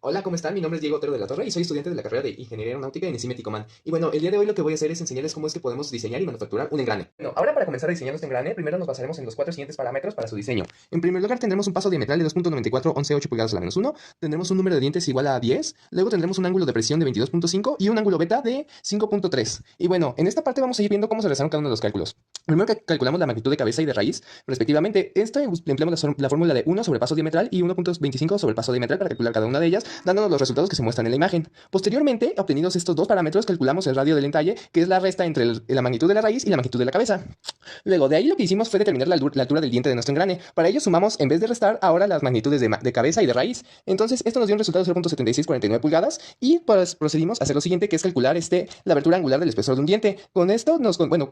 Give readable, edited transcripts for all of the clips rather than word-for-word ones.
Hola, ¿cómo están? Mi nombre es Diego Otero de la Torre y soy estudiante de la carrera de Ingeniería Aeronáutica en ICIME Ticomán. Y bueno, el día de hoy lo que voy a hacer es enseñarles cómo es que podemos diseñar y manufacturar un engrane. Bueno, ahora para comenzar a diseñar nuestro engrane, primero nos basaremos en los cuatro siguientes parámetros para su diseño. En primer lugar, tendremos un paso diametral de 2.94 pulgadas a la menos 1, tendremos un número de dientes igual a 10, luego tendremos un ángulo de presión de 22.5 y un ángulo beta de 5.3. Y bueno, en esta parte vamos a ir viendo cómo se realizaron cada uno de los cálculos. Primero calculamos la magnitud de cabeza y de raíz, respectivamente. Empleamos la fórmula de 1 sobre paso diametral y 1.25 sobre paso diametral para calcular cada una de ellas, dándonos los resultados que se muestran en la imagen. Posteriormente, obtenidos estos dos parámetros, calculamos el radio del entalle, que es la resta entre la magnitud de la raíz y la magnitud de la cabeza. Luego, de ahí lo que hicimos fue determinar la altura del diente de nuestro engrane. Para ello sumamos, en vez de restar, ahora las magnitudes de cabeza y de raíz. Entonces, esto nos dio un resultado de 0.7649 pulgadas y pues procedimos a hacer lo siguiente, que es calcular la abertura angular del espesor de un diente. Con esto,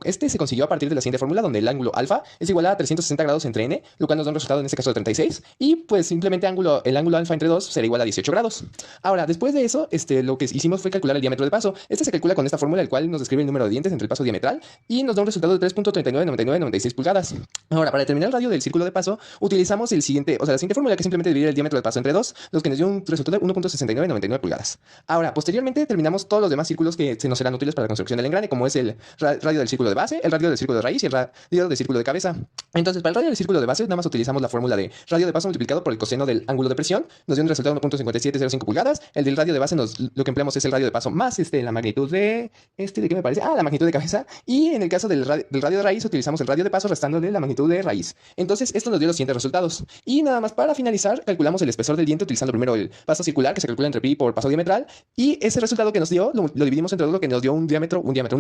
este se consiguió a partir de la siguiente fórmula, donde el ángulo alfa es igual a 360 grados entre n, lo cual nos da un resultado en este caso de 36, y pues simplemente el ángulo alfa entre 2 será igual a 18 grados. Ahora, después de eso, lo que hicimos fue calcular el diámetro de paso. Este se calcula con esta fórmula, el cual nos describe el número de dientes entre el paso diametral y nos da un resultado de 3.399996 pulgadas. Ahora, para determinar el radio del círculo de paso, utilizamos la siguiente fórmula, que es simplemente dividir el diámetro de paso entre 2, los que nos dio un resultado de 1.6999 pulgadas. Ahora, posteriormente, terminamos todos los demás círculos que se nos serán útiles para la construcción del engrane, como es el radio del círculo de base, el radio del círculo de raíz y el radio del círculo de cabeza. Entonces, para el radio del círculo de base, nada más utilizamos la fórmula de radio de paso multiplicado por el coseno del ángulo de presión, nos dio un resultado de 1.5705 pulgadas. El del radio de base, lo que empleamos es el radio de paso más la magnitud ¿de qué me parece? La magnitud de cabeza. Y en el caso del radio de raíz, utilizamos el radio de paso restándole la magnitud de raíz. Entonces, esto nos dio los siguientes resultados. Y nada más para finalizar, calculamos el espesor del diente utilizando primero el paso circular, que se calcula entre pi por paso diametral. Y ese resultado que nos dio, lo dividimos entre dos, lo que nos dio un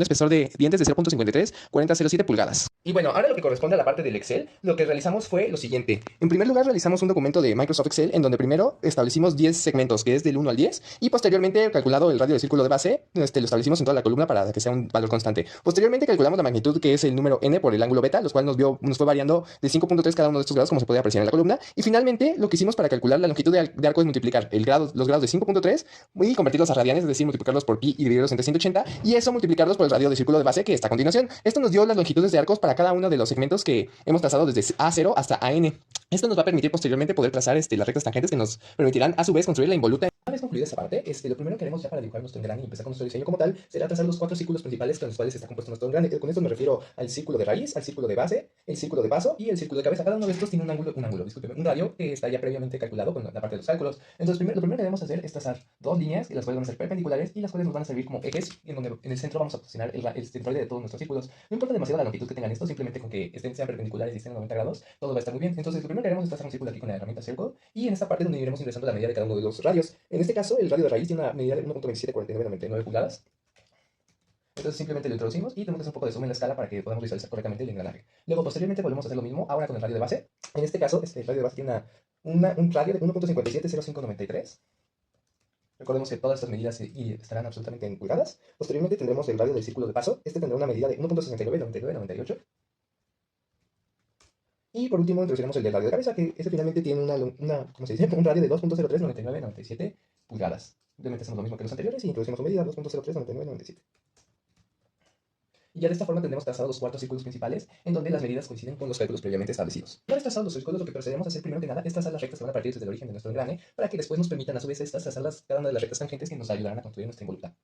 espesor de dientes de 0.534007 pulgadas. Y bueno, ahora lo que corresponde a la parte del Excel, lo que realizamos fue lo siguiente. En primer lugar, realizamos un documento de Microsoft Excel en donde primero establecimos 10 segmentos, que es del 1 al 10, y posteriormente, calculado el radio del círculo de base, lo establecimos en toda la columna para que sea un valor constante. Posteriormente, calculamos la magnitud, que es el número n por el ángulo beta, los cuales nos fue variando de 5.3 cada uno de estos grados, como se puede apreciar en la columna. Y finalmente, lo que hicimos para calcular la longitud de arco es multiplicar los grados de 5.3 y convertirlos a radianes, es decir, multiplicarlos por pi y dividirlos entre 180, y eso multiplicarlos por el radio del círculo de base, que está a continuación. Esto nos dio las longitudes de arcos para cada uno de los segmentos que hemos trazado desde A0 hasta AN. Esto nos va a permitir posteriormente poder trazar las rectas tangentes que nos permitirán a su vez construir la involuta. Una vez concluida esta parte, lo primero que haremos ya para dibujar nuestro engrane y empezar con nuestro diseño como tal será trazar los 4 círculos principales con los cuales está compuesto nuestro engrane. Con esto me refiero al círculo de raíz, al círculo de base, el círculo de paso y el círculo de cabeza. Cada uno de estos tiene un radio que está ya previamente calculado con la parte de los cálculos. Entonces, lo primero que debemos hacer es trazar dos líneas, las cuales van a ser perpendiculares y las cuales nos van a servir como ejes, en el centro vamos a posicionar el centroide de todos nuestros círculos. No importa demasiado la longitud que tengan estos, simplemente con que sean perpendiculares y estén a 90 grados, todo va a estar muy bien. Entonces, lo primero que haremos es trazar un círculo aquí con la herramienta Circle, y en esta parte donde iremos ingresando la medida de cada uno de los radios. En este caso, el radio de raíz tiene una medida de 1.274999 pulgadas. Entonces simplemente lo introducimos y tenemos que hacer un poco de zoom en la escala para que podamos visualizar correctamente el engranaje. Luego, posteriormente, volvemos a hacer lo mismo ahora con el radio de base. En este caso, el radio de base tiene un radio de 1.570593. Recordemos que todas estas medidas estarán absolutamente en pulgadas. Posteriormente tendremos el radio del círculo de paso. Este tendrá una medida de 1.699998. Y por último introduciremos el del radio de cabeza, que este finalmente tiene ¿cómo se dice? Un radio de 2.039997 pulgadas. Simplemente hacemos lo mismo que los anteriores y introducimos su medida 2.039997. Y ya de esta forma tendremos trazados los 4 círculos principales, en donde las medidas coinciden con los cálculos previamente establecidos. Una vez trazados los círculos, lo que procedemos a hacer primero que nada es trazar las rectas que van a partir desde el origen de nuestro engrane, para que después nos permitan a su vez trazar cada una de las rectas tangentes que nos ayudarán a construir nuestra involuta.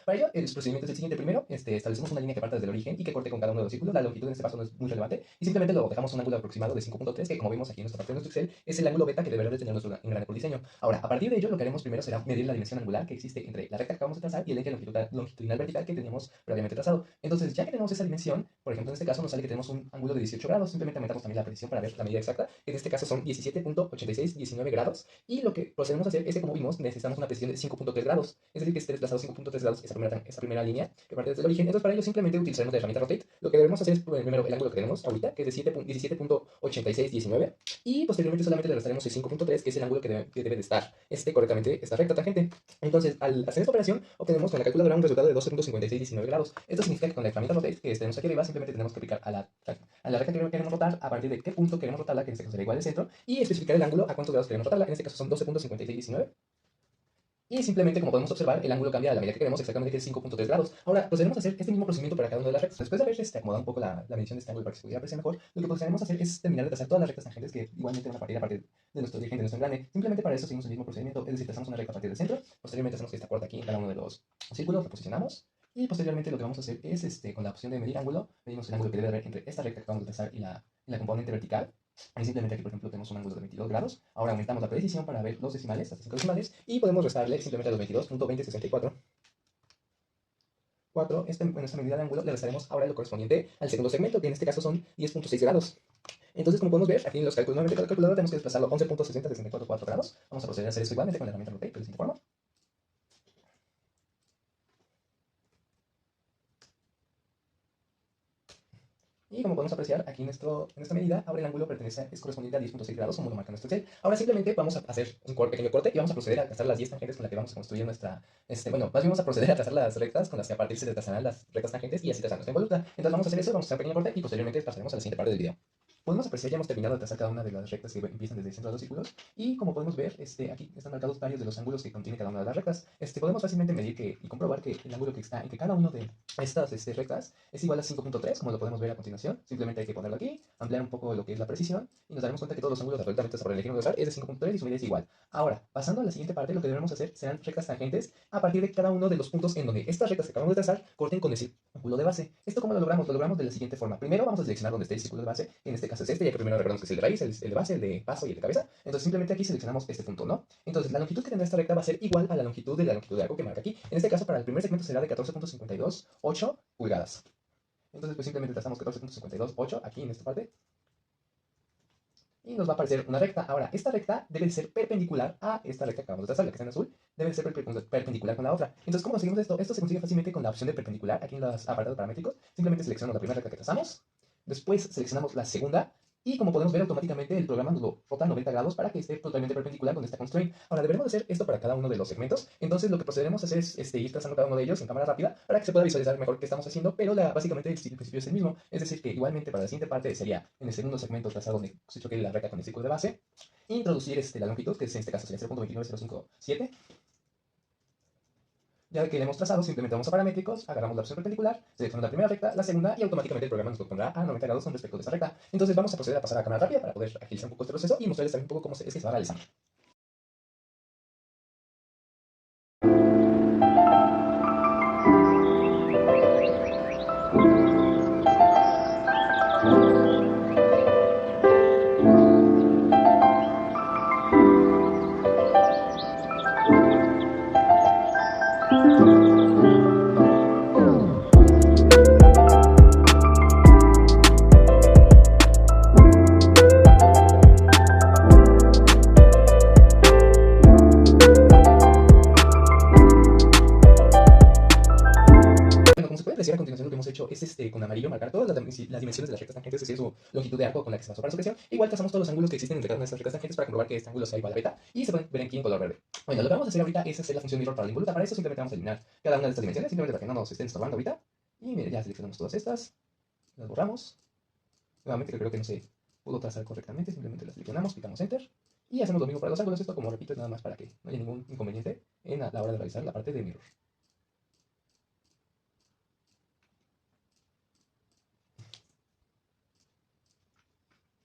Para ello, el procedimiento es el siguiente. Primero, establecemos una línea que parta desde el origen y que corte con cada uno de los círculos. La longitud en este paso no es muy relevante y simplemente lo dejamos un ángulo aproximado de 5.3, que como vemos aquí en esta parte de nuestro Excel, es el ángulo beta que deberá de tener nuestro engrane por diseño. Ahora, a partir de ello, lo que haremos primero será medir la dimensión angular que existe entre la recta que acabamos de trazar y el eje longitudinal vertical que teníamos previamente trazado. Entonces, ya que tenemos esa dimensión, por ejemplo, en este caso nos sale que tenemos un ángulo de 18 grados, simplemente aumentamos también la precisión para ver la medida exacta, que en este caso son 17.8619 grados, y lo que procedemos a hacer es que, como vimos, necesitamos una precisión de 5.3 grados, es decir, que esté desplazado 5.3 grados esa primera línea que parte desde el origen. Entonces, para ello simplemente utilizaremos la herramienta Rotate. Lo que debemos hacer es primero el ángulo que tenemos ahorita, que es de 17.8619, y posteriormente solamente le restaremos el 5.3, que es el ángulo que debe de estar correctamente esta recta tangente. Entonces, al hacer esta operación, obtenemos con la calculadora un resultado de 12.5619 grados. Esto significa que con la herramienta Rotate que tenemos aquí arriba, simplemente tenemos que aplicar a la recta que queremos rotar, a partir de qué punto queremos rotarla, que en este caso será igual al centro, y especificar el ángulo a cuántos grados queremos rotarla. En este caso son 12.5619. Y simplemente, como podemos observar, el ángulo cambia a la medida que queremos, exactamente que es 5.3 grados. Ahora, procedemos a hacer este mismo procedimiento para cada una de las rectas. Después de haber acomodado un poco la medición de este ángulo para que se pudiera apreciar mejor, lo que procederemos a hacer es terminar de trazar todas las rectas tangentes que igualmente van a partir de nuestro origen, de nuestro engrane. Simplemente para eso seguimos el mismo procedimiento, es decir, trazamos una recta a partir del centro, posteriormente hacemos esta corta aquí en cada uno de los círculos, lo posicionamos, y posteriormente lo que vamos a hacer es, con la opción de medir ángulo, medimos el ángulo que debe haber entre esta recta que acabamos de trazar y la componente vertical. Y simplemente aquí, por ejemplo, tenemos un ángulo de 22 grados. Ahora aumentamos la precisión para ver los decimales, las 5 decimales, y podemos restarle simplemente a los 22.2064. En esta medida de ángulo le restaremos ahora lo correspondiente al segundo segmento, que en este caso son 10.6 grados. Entonces, como podemos ver, aquí en los cálculos nuevamente con la calculadora tenemos que desplazarlo 11.60644 grados. Vamos a proceder a hacer eso igualmente con la herramienta Rotate de la siguiente forma. Y como podemos apreciar aquí en esta medida, ahora el ángulo es correspondiente a 10.6 grados, como lo marca nuestro Excel. Ahora simplemente vamos a hacer un pequeño corte y vamos a proceder a trazar las 10 tangentes con las que vamos a construir nuestra, bueno, más bien vamos a proceder a trazar las rectas con las que a partir se trazarán las rectas tangentes y así trazar nuestra involuta. Entonces vamos a hacer eso, vamos a hacer un pequeño corte y posteriormente pasaremos a la siguiente parte del video. Podemos apreciar, ya hemos terminado de trazar cada una de las rectas que empiezan desde el centro de los círculos y como podemos ver, aquí están marcados varios de los ángulos que contiene cada una de las rectas. Podemos fácilmente medir y comprobar que el ángulo que está entre cada una de estas rectas es igual a 5.3, como lo podemos ver a continuación. Simplemente hay que ponerlo aquí, ampliar un poco lo que es la precisión y nos daremos cuenta que todos los ángulos absolutamente sobre el eje universal es de 5.3 y su medida es igual. Ahora, pasando a la siguiente parte, lo que debemos hacer serán rectas tangentes a partir de cada uno de los puntos en donde estas rectas que acabamos de trazar corten con el círculo de base. ¿Esto cómo lo logramos? Lo logramos de la siguiente forma. Primero vamos a seleccionar donde esté el círculo de base, en este caso es ya que primero recordamos que es el de raíz, el de base, el de paso y el de cabeza. Entonces simplemente aquí seleccionamos este punto, ¿no? Entonces la longitud que tendrá esta recta va a ser igual a la longitud de arco que marca aquí. En este caso, para el primer segmento será de 14.528 pulgadas. Entonces pues simplemente trazamos 14.528 aquí en esta parte. Y nos va a aparecer una recta. Ahora, esta recta debe ser perpendicular a esta recta que acabamos de trazar, la que está en azul, debe ser perpendicular con la otra. Entonces, ¿cómo conseguimos esto? Esto se consigue fácilmente con la opción de perpendicular, aquí en los apartados paramétricos. Simplemente seleccionamos la primera recta que trazamos, después seleccionamos la segunda, y como podemos ver automáticamente el programa nos lo rota 90 grados para que esté totalmente perpendicular con esta constraint. Ahora deberemos hacer esto para cada uno de los segmentos, entonces lo que procederemos a hacer es ir trazando cada uno de ellos en cámara rápida para que se pueda visualizar mejor qué estamos haciendo, pero básicamente el principio es el mismo, es decir que igualmente para la siguiente parte sería en el segundo segmento trazar donde se choque la recta con el círculo de base, introducir la longitud, que en este caso sería 0.29057. Ya que le hemos trazado, simplemente vamos a paramétricos, agarramos la opción perpendicular, seleccionamos la primera recta, la segunda, y automáticamente el programa nos lo pondrá a 90 grados con respecto de esa recta. Entonces vamos a proceder a pasar a cámara rápida para poder agilizar un poco este proceso y mostrarles también un poco cómo es que se va realizando. A continuación lo que hemos hecho es con amarillo marcar todas las dimensiones de las rectas tangentes, es decir, su longitud de arco con la que se basó para su creación. Igual trazamos todos los ángulos que existen entre cada una de estas rectas tangentes para comprobar que este ángulo sea igual a beta y se pueden ver aquí en color verde. Bueno, lo que vamos a hacer ahorita es hacer la función mirror para la involuta. Para eso simplemente vamos a eliminar cada una de estas dimensiones, simplemente para que no nos estén estorbando ahorita. Y mire, ya seleccionamos todas estas, las borramos. Nuevamente creo que no se pudo trazar correctamente, simplemente las seleccionamos, picamos enter y hacemos lo mismo para los ángulos. Esto, como repito, es nada más para que no haya ningún inconveniente en la hora de realizar la parte de mirror.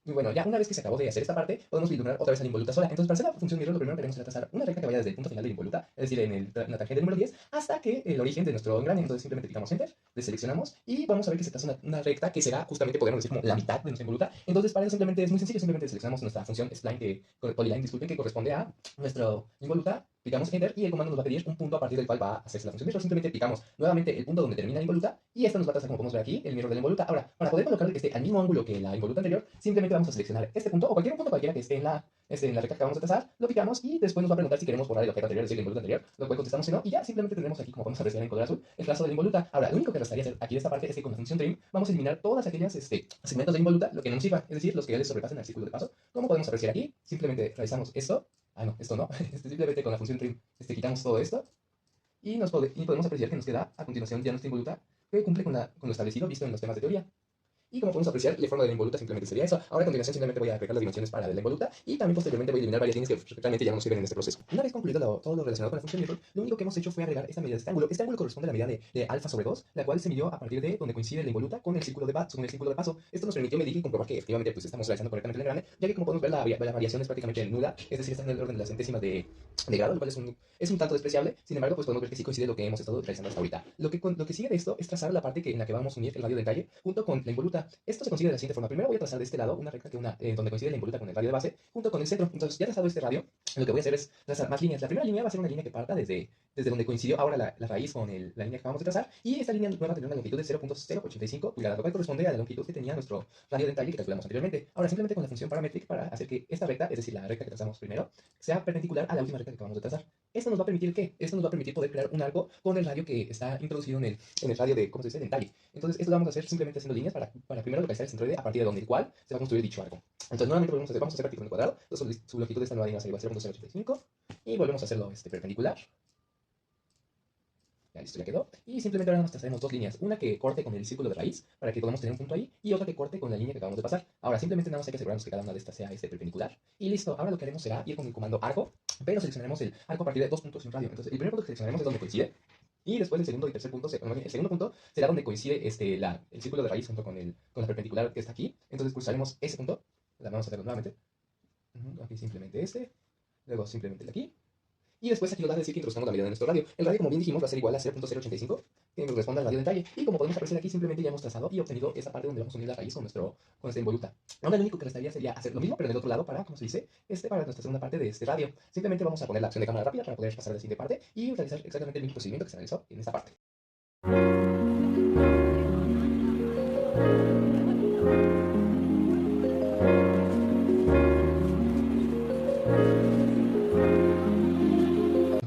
Y bueno, ya una vez que se acabó de hacer esta parte, podemos iluminar otra vez a la involuta sola. Entonces, para hacer la función mirror, lo primero que haremos será trazar una recta que vaya desde el punto final de la involuta, es decir, en la tangente número 10, hasta que el origen de nuestro engrane. Entonces, simplemente picamos enter, deseleccionamos y vamos a ver que se traza una recta que será justamente, podríamos decir, como la mitad de nuestra involuta. Entonces, para eso simplemente es muy sencillo, simplemente seleccionamos nuestra función spline, polyline, disculpen, que corresponde a nuestra involuta. Picamos enter y el comando nos va a pedir un punto a partir del cual va a hacerse la función mirror. Simplemente picamos nuevamente el punto donde termina la involuta y esto nos va a trazar, como podemos ver aquí, el mirror de la involuta. Ahora, para poder colocarle que esté al mismo ángulo que la involuta anterior, simplemente vamos a seleccionar este punto o cualquier punto cualquiera que esté en la recta que acabamos de trazar, lo picamos y después nos va a preguntar si queremos borrar el objeto anterior, es decir, la involuta anterior, lo cual contestamos si no, y ya simplemente tendremos aquí, como podemos apreciar en color azul, el trazo de la involuta. Ahora, lo único que restaría hacer aquí de esta parte es que con la función trim vamos a eliminar todas aquellas segmentos de involuta, lo que no nos sirva, es decir, los que ya les sobrepasen al círculo de paso. Como podemos apreciar aquí, simplemente realizamos esto. No, esto no. Simplemente con la función trim quitamos todo esto y podemos apreciar que nos queda a continuación ya nuestra involuta que cumple con lo establecido visto en los temas de teoría. Y como podemos apreciar, la forma de la involuta simplemente sería eso. Ahora a continuación simplemente voy a agregar las dimensiones para la involuta y también posteriormente voy a eliminar varias líneas que realmente ya no nos sirven en este proceso. Una vez concluido todo lo relacionado con la función mirror, lo único que hemos hecho fue agregar esta medida de este ángulo. Este ángulo corresponde a la medida de alfa sobre 2, la cual se midió a partir de donde coincide la involuta con el círculo de paso. Esto nos permitió medir y comprobar que efectivamente pues, estamos realizando correctamente el engrane, ya que como podemos ver la variación es prácticamente nula, es decir, está en el orden de las centésimas de grado, lo cual es un tanto despreciable. Sin embargo, pues podemos ver que sí coincide lo que hemos estado realizando hasta ahorita. Lo que sigue de esto es trazar la parte en la que vamos a unir el radio de detalle junto con la involuta. Esto se consigue de la siguiente forma. Primero voy a trazar de este lado una recta donde coincide la involuta con el radio de base junto con el centro. Entonces, ya trazado este radio, lo que voy a hacer es trazar más líneas. La primera línea va a ser una línea que parta desde donde coincidió ahora la raíz con la línea que acabamos de trazar, y esta línea nueva tendrá una longitud de 0.085 pulgadas, lo cual corresponde a la longitud que tenía nuestro radio de detalle que calculamos anteriormente. Ahora, simplemente con la función parametric para hacer que esta recta, es decir, la recta que trazamos primero, sea perpendicular a la última recta que acabamos de trazar. ¿Esto nos va a permitir qué? Esto nos va a permitir poder crear un arco con el radio que está introducido en el radio de, ¿cómo se dice?, de detalle. Entonces, esto lo vamos a hacer simplemente haciendo líneas para primero localizar el centroide a partir de donde el cual se va a construir dicho arco. Entonces, nuevamente vamos a hacer partícula en cuadrado. Entonces, su longitud de esta nueva línea va a ser 0.085 y volvemos a hacerlo perpendicular. Ya, listo, ya quedó. Y simplemente ahora nos trazaremos dos líneas. Una que corte con el círculo de raíz, para que podamos tener un punto ahí, y otra que corte con la línea que acabamos de pasar. Ahora, simplemente nada más hay que asegurarnos que cada una de estas sea perpendicular. Y listo, ahora lo que haremos será ir con el comando arco, pero seleccionaremos el arco a partir de dos puntos y un radio. Entonces, el primer punto que seleccionaremos es donde coincide. Y después el segundo y tercer punto, el segundo punto será donde coincide el círculo de raíz junto con la perpendicular que está aquí. Entonces pulsaremos ese punto. Vamos a hacerlo nuevamente. Aquí simplemente luego simplemente el de aquí. Y después aquí nos va a decir que introduzcamos la medida de nuestro radio. El radio, como bien dijimos, va a ser igual a 0.085, que corresponde al radio de detalle. Y como podemos apreciar aquí, simplemente ya hemos trazado y obtenido esa parte donde vamos a unir la raíz con nuestra involuta. Ahora lo único que restaría sería hacer lo mismo, pero en el otro lado para, como se dice, para nuestra segunda parte de este radio. Simplemente vamos a poner la acción de cámara rápida para poder pasar a la siguiente parte y realizar exactamente el mismo procedimiento que se realizó en esta parte.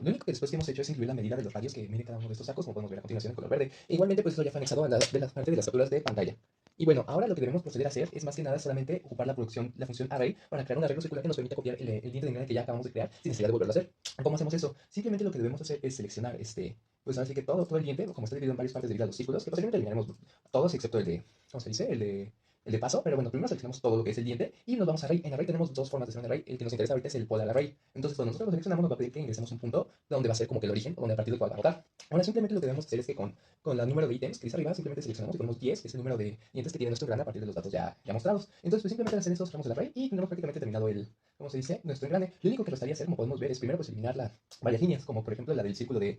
Lo único que después que hemos hecho es incluir la medida de los radios que mide cada uno de estos sacos, como podemos ver a continuación en color verde. E igualmente, pues eso ya fue anexado a la parte de las capturas de pantalla. Y bueno, ahora lo que debemos proceder a hacer es más que nada solamente ocupar la función array para crear un arreglo circular que nos permita copiar el diente de engrane que ya acabamos de crear sin necesidad de volverlo a hacer. ¿Cómo hacemos eso? Simplemente lo que debemos hacer es seleccionar pues así que todo el diente, como está dividido en varias partes debido a los círculos, que posiblemente eliminaremos todos excepto ¿cómo se dice? El de paso, pero bueno, primero seleccionamos todo lo que es el diente y nos vamos a array. En array tenemos dos formas de hacer un array. El que nos interesa ahorita es el polar array. Entonces, cuando nosotros lo seleccionamos, nos va a pedir que ingresemos un punto donde va a ser como que el origen, o donde a partir del cual va a votar. Ahora, simplemente lo que debemos hacer es que con el número de ítems que dice arriba, simplemente seleccionamos y ponemos 10, que es el número de dientes que tiene nuestro engrane a partir de los datos ya mostrados. Entonces, pues simplemente al hacer eso, cerramos el array y tenemos prácticamente terminado ¿cómo se dice?, nuestro engrane. Lo único que restaría hacer, como podemos ver, es primero pues eliminar varias líneas, como por ejemplo la del círculo de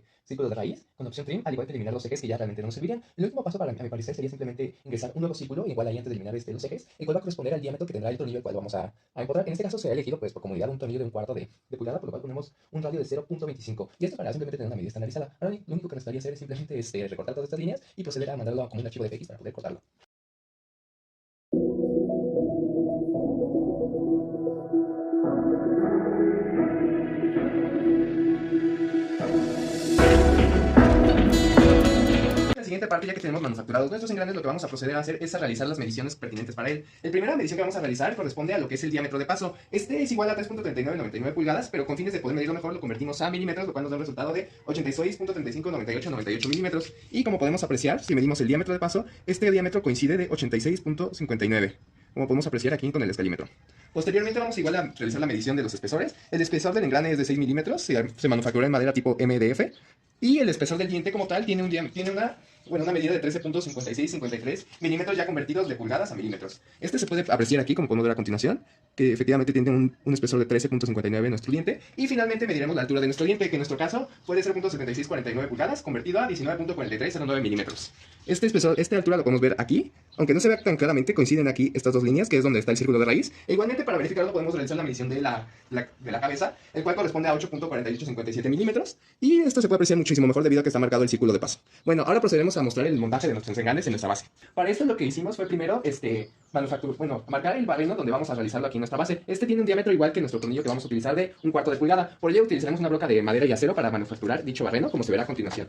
raíz, con la opción trim, al igual que eliminar los ejes que ya realmente no nos servirían. El último paso, a mi parecer, sería simplemente ingresar un nuevo círculo, igual ahí antes de eliminar los ejes, el cual va a corresponder al diámetro que tendrá el tornillo el cual vamos a encontrar. En este caso se ha elegido, pues por comodidad, un tornillo de 1/4 de pulgada, por lo cual ponemos un radio de 0.25. Y esto para simplemente tener una medida estandarizada. Ahora lo único que restaría hacer es simplemente recortar todas estas líneas y proceder a mandarlo como un archivo de FX para poder cortarlo. La siguiente parte, ya que tenemos manufacturados nuestros engranes, lo que vamos a proceder a hacer es a realizar las mediciones pertinentes para él. La primera medición que vamos a realizar corresponde a lo que es el diámetro de paso. Este es igual a 3.3999 pulgadas, pero con fines de poder medirlo mejor lo convertimos a milímetros, lo cual nos da un resultado de 86.359898 milímetros. Y como podemos apreciar, si medimos el diámetro de paso, este diámetro coincide de 86.59. Como podemos apreciar aquí con el escalímetro. Posteriormente vamos igual a realizar la medición de los espesores. El espesor del engrane es de 6 milímetros, se manufactura en madera tipo MDF. Y el espesor del diente como tal tiene una medida de 13.5653 milímetros ya convertidos de pulgadas a milímetros. Este se puede apreciar aquí, como podemos ver a continuación, que efectivamente tiene un espesor de 13.59 en nuestro diente. Y finalmente mediremos la altura de nuestro diente, que en nuestro caso fue de 0.7649 pulgadas, convertido a 19.4309 milímetros. Esta altura lo podemos ver aquí, aunque no se vea tan claramente, coinciden aquí estas dos líneas, que es donde está el círculo de raíz. E igualmente, para verificarlo, podemos realizar la medición de la cabeza, el cual corresponde a 8.4857 milímetros. Y esto se puede apreciar muchísimo mejor debido a que está marcado el círculo de paso. Bueno, ahora procederemos a mostrar el montaje de nuestros engranes en nuestra base. Para esto lo que hicimos fue primero marcar el barreno donde vamos a realizarlo aquí en nuestra base. Este tiene un diámetro igual que nuestro tornillo que vamos a utilizar de 1/4 de pulgada. Por ello utilizaremos una broca de madera y acero para manufacturar dicho barreno, como se verá a continuación.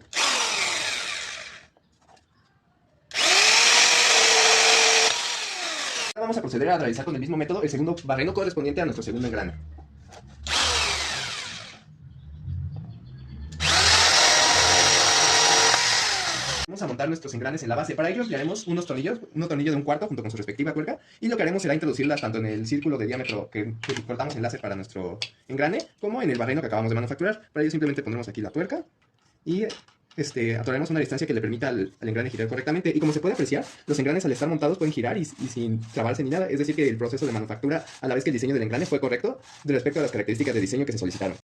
Ahora vamos a proceder a realizar con el mismo método el segundo barreno correspondiente a nuestro segundo engrane. vamos a montar nuestros engranes en la base. Para ello emplearemos unos tornillos, un tornillo de 1/4 junto con su respectiva tuerca, y lo que haremos será introducirlas tanto en el círculo de diámetro que cortamos en láser para nuestro engrane, como en el barreno que acabamos de manufacturar. Para ello simplemente pondremos aquí la tuerca y atoraremos una distancia que le permita al engrane girar correctamente. Y como se puede apreciar, los engranes al estar montados pueden girar y sin trabarse ni nada. Es decir, que el proceso de manufactura, a la vez que el diseño del engrane fue correcto respecto a las características de diseño que se solicitaron.